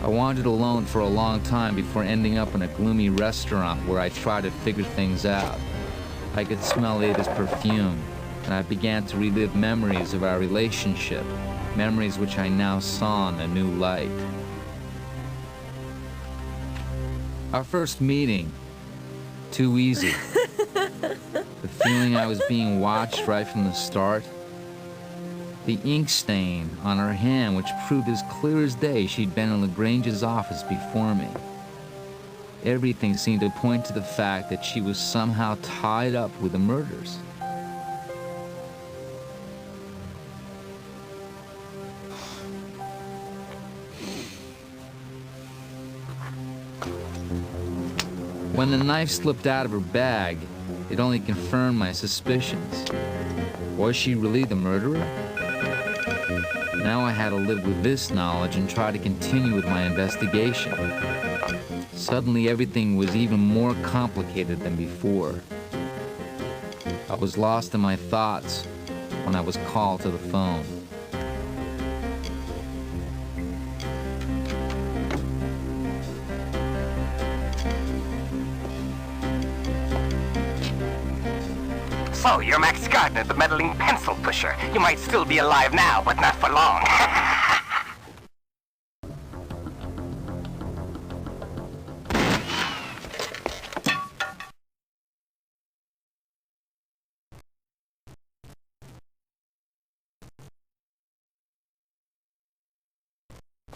I wandered alone for a long time before ending up in a gloomy restaurant where I tried to figure things out. I could smell Ada's perfume, and I began to relive memories of our relationship, memories which I now saw in a new light. Our first meeting, too easy. The feeling I was being watched right from the start. The ink stain on her hand, which proved as clear as day she'd been in LaGrange's office before me. Everything seemed to point to the fact that she was somehow tied up with the murders. When the knife slipped out of her bag, it only confirmed my suspicions. Was she really the murderer? Now I had to live with this knowledge and try to continue with my investigation. Suddenly everything was even more complicated than before. I was lost in my thoughts when I was called to the phone. So, you're Max Gardner, the meddling pencil pusher. You might still be alive now, but not for long.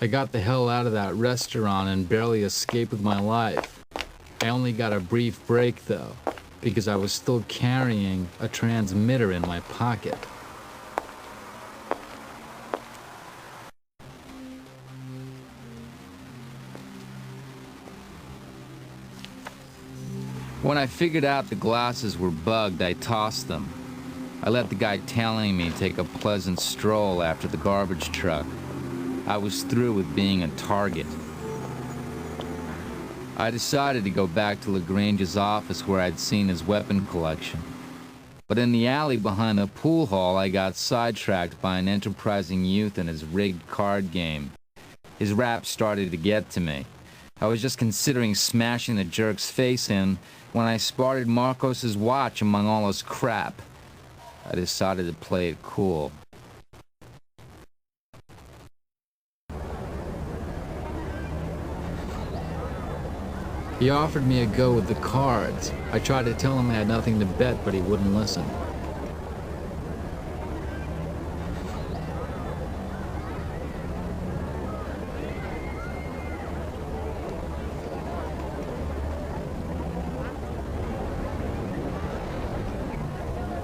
I got the hell out of that restaurant and barely escaped with my life. I only got a brief break, though, because I was still carrying a transmitter in my pocket. When I figured out the glasses were bugged, I tossed them. I let the guy tailing me take a pleasant stroll after the garbage truck. I was through with being a target. I decided to go back to LaGrange's office where I'd seen his weapon collection. But in the alley behind the pool hall, I got sidetracked by an enterprising youth and his rigged card game. His rap started to get to me. I was just considering smashing the jerk's face in when I spotted Marcos's watch among all his crap. I decided to play it cool. He offered me a go with the cards. I tried to tell him I had nothing to bet, but he wouldn't listen.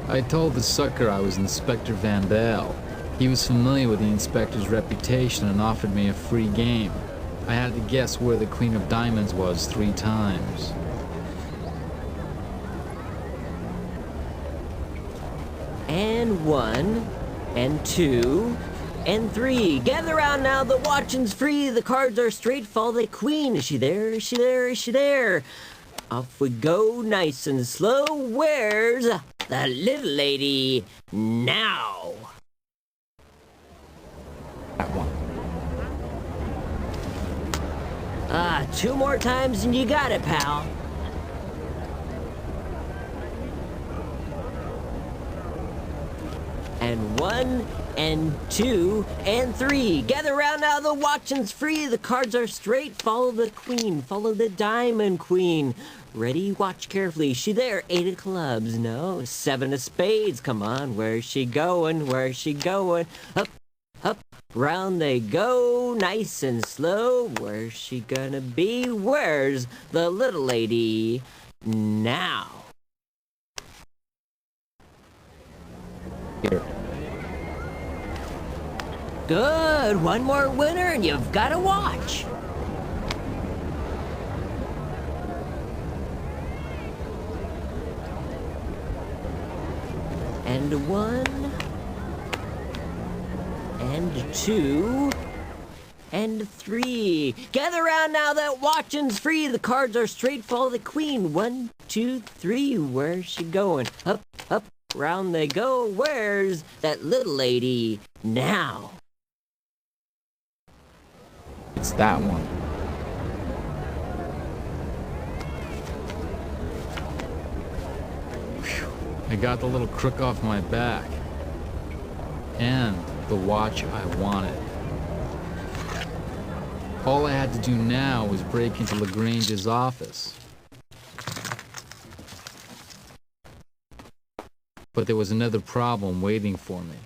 I told the sucker I was Inspector Van Dale. He was familiar with the inspector's reputation and offered me a free game. I had to guess where the Queen of Diamonds was 3 times. And 1, and 2, and 3. Gather round now, the watching's free. The cards are straight, follow the queen. Is she there? Is she there? Is she there? Off we go, nice and slow. Where's the little lady now? That one. 2 more times and you got it, pal. And 1, and 2, and 3. Gather round now, the watching's free. The cards are straight, follow the queen. Follow the diamond queen. Ready? Watch carefully. Is she there? 8 of clubs. No. 7 of spades. Come on. Where's she going? Where's she going? Up, up, round they go. Nice and slow. Where's she gonna be? Where's the little lady now? Here. Good. One more winner and you've got to watch. And 1, and 2, and 3. Gather round now, that watching's free. The cards are straight, follow the queen. 1, 2, 3. Where's she going? Up, up, round they go. Where's that little lady now? It's that one. I got the little crook off my back. And the watch I wanted. All I had to do now was break into LaGrange's office. But there was another problem waiting for me.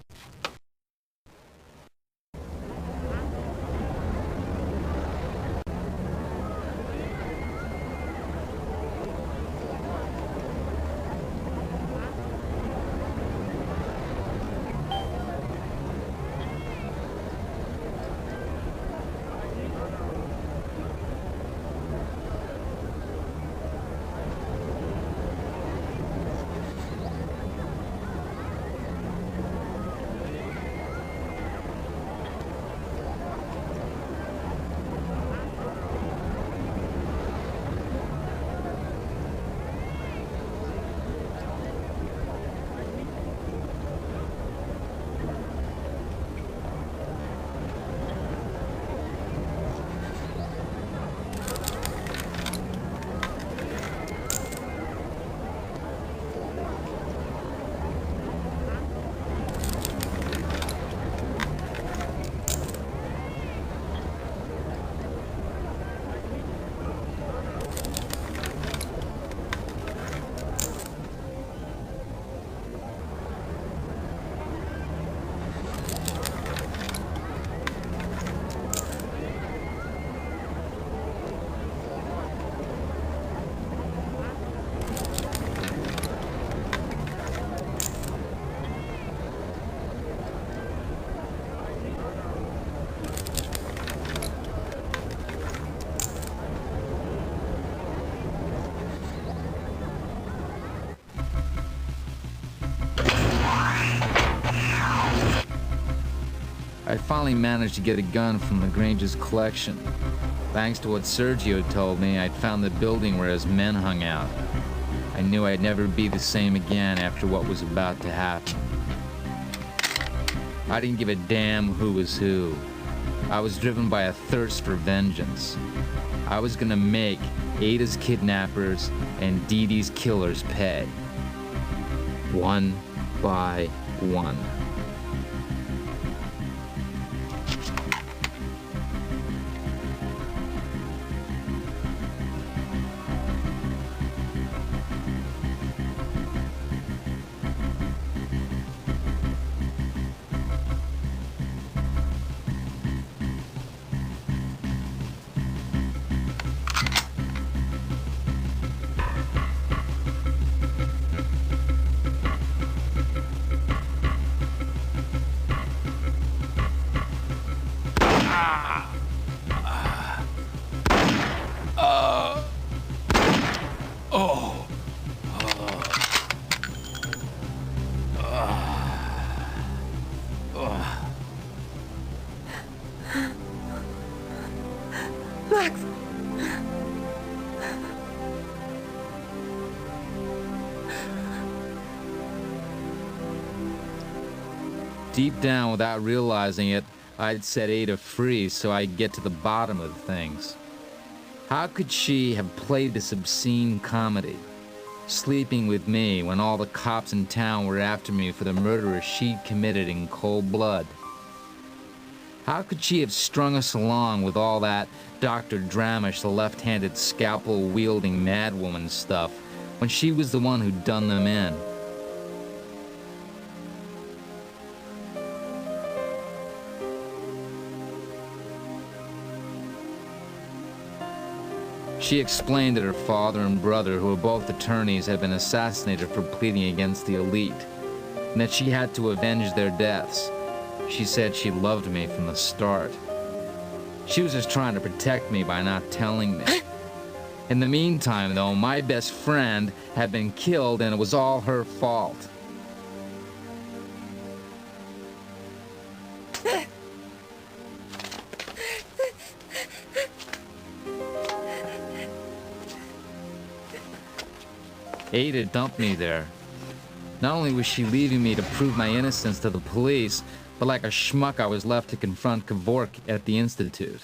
I finally managed to get a gun from LaGrange's collection. Thanks to what Sergio told me, I'd found the building where his men hung out. I knew I'd never be the same again after what was about to happen. I didn't give a damn who was who. I was driven by a thirst for vengeance. I was gonna make Ada's kidnappers and Dee Dee's killers pay. One by one. Max! Deep down, without realizing it, I'd set Ada free so I'd get to the bottom of things. How could she have played this obscene comedy, sleeping with me when all the cops in town were after me for the murder she'd committed in cold blood? How could she have strung us along with all that Dr. Dramish, the left-handed scalpel-wielding madwoman stuff, when she was the one who'd done them in? She explained that her father and brother, who were both attorneys, had been assassinated for pleading against the elite, and that she had to avenge their deaths. She said she loved me from the start. She was just trying to protect me by not telling me. In the meantime, though, my best friend had been killed, and it was all her fault. Ada dumped me there. Not only was she leaving me to prove my innocence to the police, but like a schmuck I was left to confront Kevork at the Institute.